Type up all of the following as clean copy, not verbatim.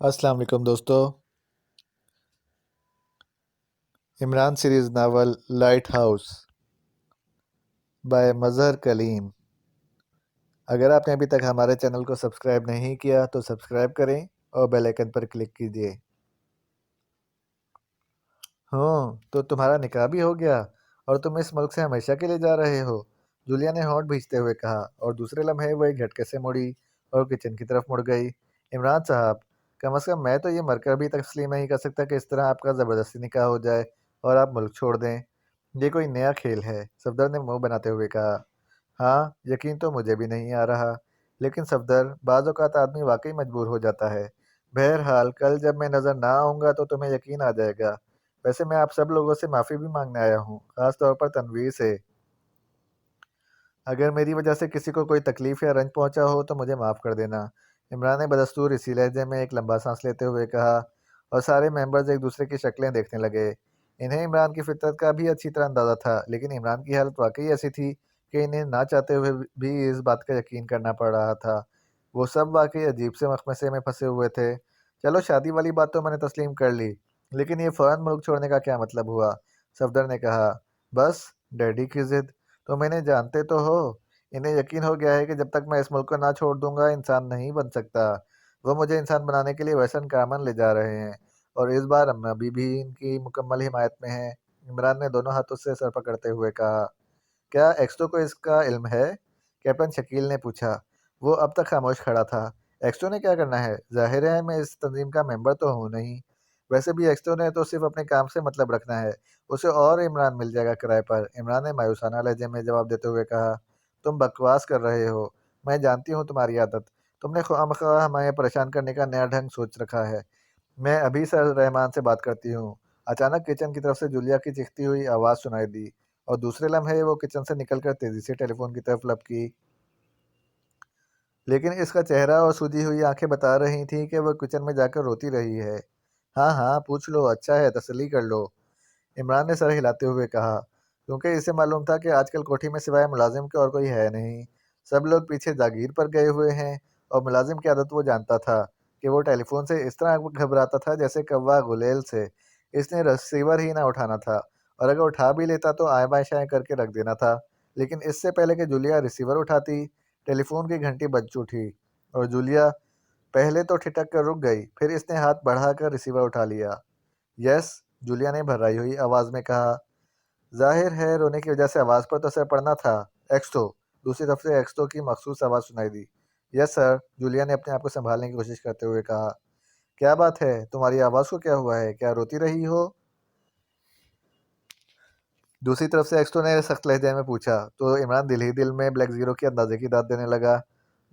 अस्सलाम वालेकुम दोस्तों। Imran series novel lighthouse by Mazhar Kaleem. अगर आपने अभी तक हमारे चैनल को सब्सक्राइब नहीं किया तो सब्सक्राइब करें और बेल आइकन पर क्लिक कीजिए। तो तुम्हारा निकाह भी हो गया और तुम इस मुल्क से हमेशा के लिए जा रहे हो? जूलिया ने होंठ भींचते हुए कहा, और दूसरे लम्हे वो एक झटके से मुड़ी और किचन की तरफ मुड़ गई। इमरान साहब, कम अज़ कम मैं तो ये मरकर भी तस्लीम नहीं कर सकता कि इस तरह आपका ज़बरदस्ती निकाह हो जाए और आप मुल्क छोड़ दें। ये कोई नया खेल है, सफदर ने मुंह बनाते हुए कहा। हाँ, यकीन तो मुझे भी नहीं आ रहा, लेकिन सफदर, बाज़ औक़ात आदमी वाकई मजबूर हो जाता है। बहरहाल, कल जब मैं नज़र ना आऊँगा तो तुम्हें यकीन आ जाएगा। वैसे मैं आप सब लोगों से माफ़ी भी मांगने आया हूँ, ख़ास तौर पर तनवीर से। अगर मेरी वजह से किसी को कोई तकलीफ़ या रंज पहुँचा हो तो मुझे माफ़ कर देना। इमरान ने बदस्तूर इसी लहजे में एक लंबा सांस लेते हुए कहा, और सारे मेंबर्स एक दूसरे की शक्लें देखने लगे। इन्हें इमरान की फितरत का भी अच्छी तरह अंदाज़ा था, लेकिन इमरान की हालत वाकई ऐसी थी कि इन्हें ना चाहते हुए भी इस बात का यकीन करना पड़ रहा था। वो सब वाकई अजीब से मखमसे में फंसे हुए थे। चलो, शादी वाली बात तो मैंने तस्लीम कर ली, लेकिन ये फ़ौरन मुल्क छोड़ने का क्या मतलब हुआ? सफदर ने कहा। बस, डैडी की ज़िद। तुम इन्हें जानते तो हो। इन्हें यकीन हो गया है कि जब तक मैं इस मुल्क को ना छोड़ दूंगा इंसान नहीं बन सकता। वो मुझे इंसान बनाने के लिए वैसन कारमन ले जा रहे हैं, और इस बार हम अभी भी इनकी मुकम्मल हिमायत में हैं। इमरान ने दोनों हाथों से सर पकड़ते हुए कहा। क्या एक्सटो को इसका इल्म है? कैप्टन शकील ने पूछा। वो अब तक खामोश खड़ा था। एक्सटो ने क्या करना है? जाहिर है मैं इस तंजीम का मेंबर तो हूँ नहीं। वैसे भी एक्सटो ने तो सिर्फ अपने काम से मतलब रखना है। उसे और इमरान मिल जाएगा किराए पर। इमरान ने मायूसाना लहजे में जवाब देते हुए कहा। तुम बकवास कर रहे हो। मैं जानती हूँ तुम्हारी आदत। तुमने खामख्वाह हमें परेशान करने का नया ढंग सोच रखा है। मैं अभी सर रहमान से बात करती हूँ। अचानक किचन की तरफ से जूलिया की चीखती हुई आवाज़ सुनाई दी, और दूसरे लम्हे वो किचन से निकलकर तेजी से टेलीफोन की तरफ लपकी। लेकिन इसका चेहरा और सूजी हुई आंखें बता रही थीं कि वह किचन में जाकर रोती रही है। हाँ हाँ, पूछ लो, अच्छा है, तसल्ली कर लो। इमरान ने सर हिलाते हुए कहा, क्योंकि इसे मालूम था कि आजकल कोठी में सिवाय मुलाजिम के और कोई है नहीं। सब लोग पीछे जागीर पर गए हुए हैं, और मुलाजिम की आदत वो जानता था कि वो टेलीफोन से इस तरह घबराता था जैसे कौवा गुलेल से। इसने रिसीवर ही ना उठाना था, और अगर उठा भी लेता तो आय बाय शाय करके रख देना था। लेकिन इससे पहले कि जूलिया रिसीवर उठाती, टेलीफोन की घंटी बज उठी, और जूलिया पहले तो ठिठक कर रुक गई, फिर इसने हाथ बढ़ाकर रिसीवर उठा लिया। यस, जूलिया ने भर्राई हुई आवाज़ में कहा। ज़ाहिर है रोने की वजह से आवाज़ पर तो असर पड़ना था। एक्सटो, दूसरी तरफ से एक्सटो की मखसूस आवाज़ सुनाई दी। यस सर, जूलिया ने अपने आप को संभालने की कोशिश करते हुए कहा। क्या बात है, तुम्हारी आवाज़ को क्या हुआ है? क्या रोती रही हो? दूसरी तरफ से एक्सटो ने सख्त लहजे में पूछा, तो इमरान दिल ही दिल में ब्लैक ज़ीरो के अंदाजे की दाद देने लगा,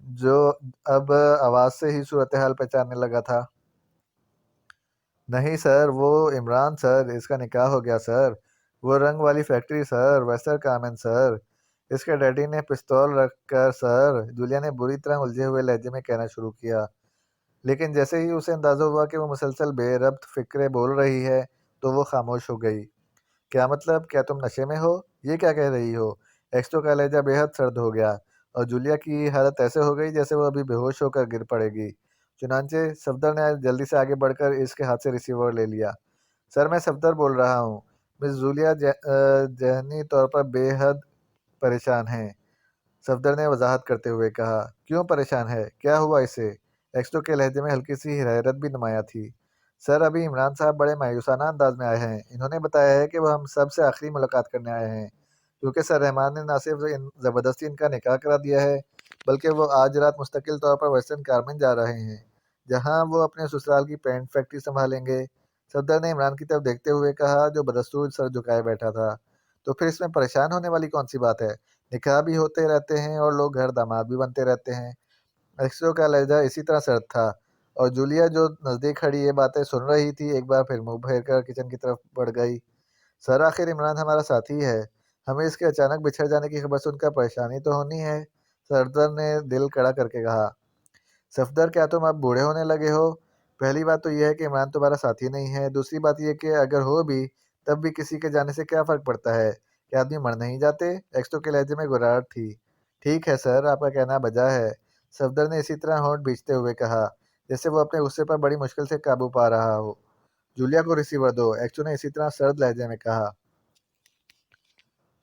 जो अब आवाज़ से ही सूरत हाल पहचानने लगा था। नहीं सर, वो इमरान सर, इसका निकाह हो गया सर। वो रंग वाली फैक्ट्री सर, वेस्टर कामेन सर। इसके डैडी ने पिस्तौल रख कर सर, जूलिया ने बुरी तरह उलझे हुए लहजे में कहना शुरू किया। लेकिन जैसे ही उसे अंदाजा हुआ कि वो मुसलसल बेरब्त फ़िक्रें बोल रही है, तो वो खामोश हो गई। क्या मतलब? क्या तुम नशे में हो? ये क्या कह रही हो? एक्सटो का लहजा बेहद सर्द हो गया, और जूलिया की हालत ऐसे हो गई जैसे वो अभी बेहोश होकर गिर पड़ेगी। चुनांचे सफदर ने जल्दी से आगे बढ़कर इसके हाथ से रिसीवर ले लिया। सर, मैं सफदर बोल रहा हूँ। मिस जूलिया ज़हनी तौर पर बेहद परेशान हैं, सफदर ने वजाहत करते हुए कहा। क्यों परेशान है? क्या हुआ इसे? एक्सटो के लहजे में हल्की सी हैरत भी नुमाया थी। सर, अभी इमरान साहब बड़े मायूसाना अंदाज में आए हैं। इन्होंने बताया है कि वो हम सब से आखिरी मुलाकात करने आए हैं, क्योंकि सर रहमान ने ना सिर्फ ज़बरदस्ती इनका निकाह करा दिया है, बल्कि वो आज रात मुस्तकिल तौर पर वेस्टर्न कारमेन जा रहे हैं, जहाँ वो अपने ससुराल की पेंट फैक्ट्री संभालेंगे। सफदर ने इमरान की तरफ देखते हुए कहा, जो बदस्तूर सर झुकाए बैठा था। तो फिर इसमें परेशान होने वाली कौन सी बात है? निकाह भी होते रहते हैं और लोग घर दामाद भी बनते रहते हैं। एक्सो का लहजा इसी तरह सर्द था, और जूलिया जो नज़दीक खड़ी ये बातें सुन रही थी, एक बार फिर मुंह फेर कर किचन की तरफ बढ़ गई। सर, आखिर इमरान हमारा साथी है। हमें इसके अचानक बिछड़ जाने की खबर सुनकर परेशानी तो होनी है, सरदार ने दिल कड़ा करके कहा। सफदर, क्या तुम अब बूढ़े होने लगे हो? पहली बात तो यह है कि इमरान तुम्हारा साथी नहीं है। दूसरी बात यह कि अगर हो भी, तब भी किसी के जाने से क्या फ़र्क पड़ता है? क्या आदमी मर नहीं जाते? एक्सटो के लहजे में घुराहट थी। ठीक है सर, आपका कहना बजा है, सफदर ने इसी तरह होंठ भींचते हुए कहा। जैसे वो अपने गुस्से पर बड़ी मुश्किल से काबू पा रहा हो। जूलिया को रिसीवर दो, एक्सो ने इसी तरह सर्द लहजे में कहा।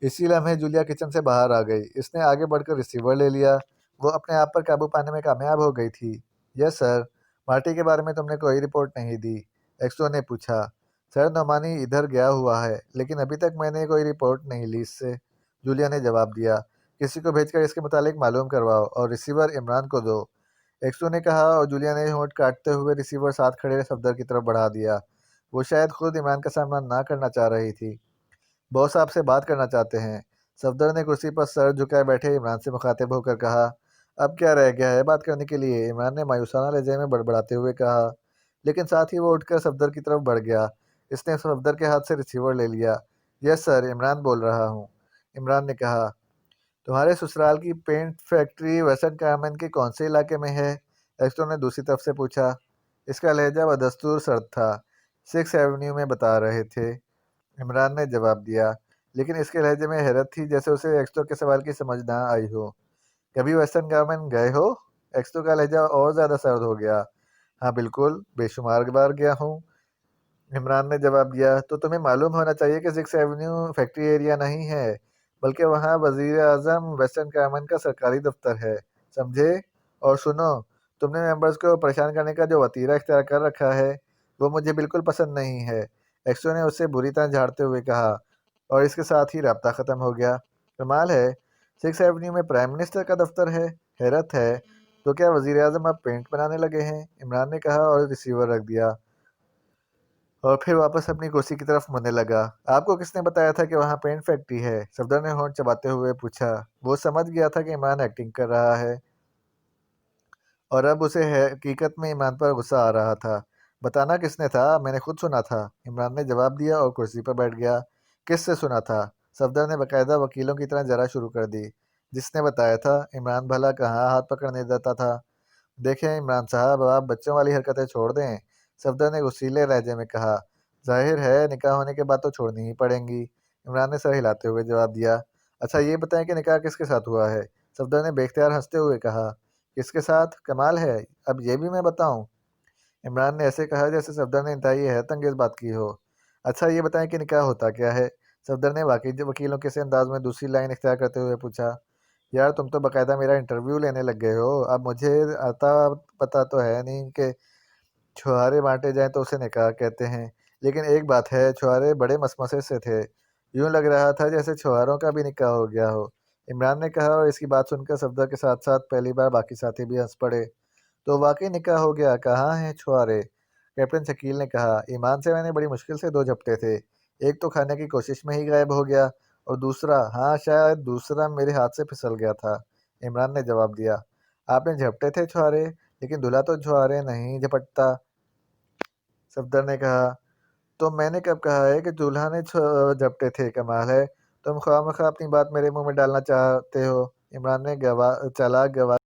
इसी लम्हे जूलिया किचन से बाहर आ गई। इसने आगे बढ़कर रिसीवर ले लिया। वो अपने आप पर काबू पाने में कामयाब हो गई थी। यस सर, मार्टी के बारे में तुमने कोई रिपोर्ट नहीं दी, एक्सो ने पूछा। सर, नोमानी इधर गया हुआ है, लेकिन अभी तक मैंने कोई रिपोर्ट नहीं ली इससे, जूलिया ने जवाब दिया। किसी को भेजकर इसके मुतालिक मालूम करवाओ और रिसीवर इमरान को दो, एक्सो ने कहा, और जूलिया ने होंठ काटते हुए रिसीवर साथ खड़े सफदर की तरफ बढ़ा दिया। वो शायद खुद इमरान का सामना ना करना चाह रही थी। बॉस आपसे बात करना चाहते हैं, सफदर ने कुर्सी पर सर झुकाए बैठे इमरान से मुखातिब होकर कहा। अब क्या रह गया है बात करने के लिए, इमरान ने मायूसाना लहजे में बड़बड़ाते हुए कहा। लेकिन साथ ही वो उठकर सफदर की तरफ बढ़ गया। इसने सफदर के हाथ से रिसीवर ले लिया। यस सर, इमरान बोल रहा हूँ, इमरान ने कहा। तुम्हारे ससुराल की पेंट फैक्ट्री वेस्टर्न कार्मेन के कौन से इलाके में है, एक्सटो ने दूसरी तरफ से पूछा। इसका लहजा बदस्तूर सर्द था। 6 एवेन्यू में बता रहे थे, इमरान ने जवाब दिया। लेकिन इसके लहजे में हैरत थी, जैसे उसे एक्सटो के सवाल की समझ ना आई हो। कभी वेस्टर्न गार्मेंट गए हो, एक्सटो का लहजा और ज़्यादा सर्द हो गया। हाँ बिल्कुल, बेशुमार बार गया हूँ, इमरान ने जवाब दिया। तो तुम्हें मालूम होना चाहिए कि 6 एवेन्यू फैक्ट्री एरिया नहीं है, बल्कि वहाँ वजीर आजम वेस्टर्न गार्मेंट का सरकारी दफ्तर है, समझे। और सुनो, तुमने मेंबर्स को परेशान करने का जो वतीरा इख्तियार कर रखा है, वो मुझे बिल्कुल पसंद नहीं है, एक्सो ने उससे बुरी तरह झाड़ते हुए कहा। और इसके साथ ही राब्ता ख़त्म हो गया। कमाल है, 6 एवेन्यू में प्राइम मिनिस्टर का दफ्तर है, हैरत है। तो क्या वजीर आजम अब पेंट बनाने लगे हैं, इमरान ने कहा और रिसीवर रख दिया, और फिर वापस अपनी कुर्सी की तरफ मुड़ने लगा। आपको किसने बताया था कि वहाँ पेंट फैक्ट्री है, सफदर ने होंठ चबाते हुए पूछा। वो समझ गया था कि इमरान एक्टिंग कर रहा है, और अब उसे हकीकत में इमरान पर गुस्सा आ रहा था। बताना किसने था, मैंने खुद सुना था, इमरान ने जवाब दिया और कुर्सी पर बैठ गया। किससे सुना था, सफदर ने बाकायदा वकीलों की तरह जरा शुरू कर दी। जिसने बताया था, इमरान भला कहाँ हाथ पकड़ने देता था। देखें इमरान साहब, आप बच्चों वाली हरकतें छोड़ दें, सफदर ने गुस्सीले लहजे में कहा। जाहिर है निकाह होने के बाद तो छोड़नी ही पड़ेंगी, इमरान ने सर हिलाते हुए जवाब दिया। अच्छा ये बताएं कि निकाह किसके साथ हुआ है, सफदर ने बेख्तियार हंसते हुए कहा। किसके साथ, कमाल है, अब ये भी मैं बताऊं, इमरान ने ऐसे कहा जैसे सफदर ने इंतहाई हैरत अंगेज बात की हो। अच्छा ये बताएं कि निकाह होता क्या है, सफदर ने वाकई वकीलों के से अंदाज में दूसरी लाइन इख्तियार करते हुए पूछा। यार तुम तो बाकायदा मेरा इंटरव्यू लेने लग गए हो। अब मुझे आता पता तो है नहीं कि छुहारे बांटे जाएं तो उसे निकाह कहते हैं, लेकिन एक बात है, छुहारे बड़े मसमसे से थे। यूं लग रहा था जैसे छुहारों का भी निकाह हो गया हो, इमरान ने कहा, और इसकी बात सुनकर सफदर के साथ साथ पहली बार बाकी साथी भी हंस पड़े। तो वाकई निकाह हो गया, कहाँ हैं छुहारे, कैप्टन शकील ने कहा। ईमान से मैंने बड़ी मुश्किल से दो झपटे थे, एक तो खाने की कोशिश में ही गायब हो गया, और दूसरा, हाँ शायद दूसरा मेरे हाथ से फिसल गया था, इमरान ने जवाब दिया। आपने झपटे थे छुहारे, लेकिन दूल्हा तो छुहारे नहीं झपटता, सफदर ने कहा। तो मैंने कब कहा है कि दूल्हा ने झपटे थे, कमाल है, तुम ख्वामखा अपनी बात मेरे मुंह में डालना चाहते हो, इमरान ने चालाक गवाह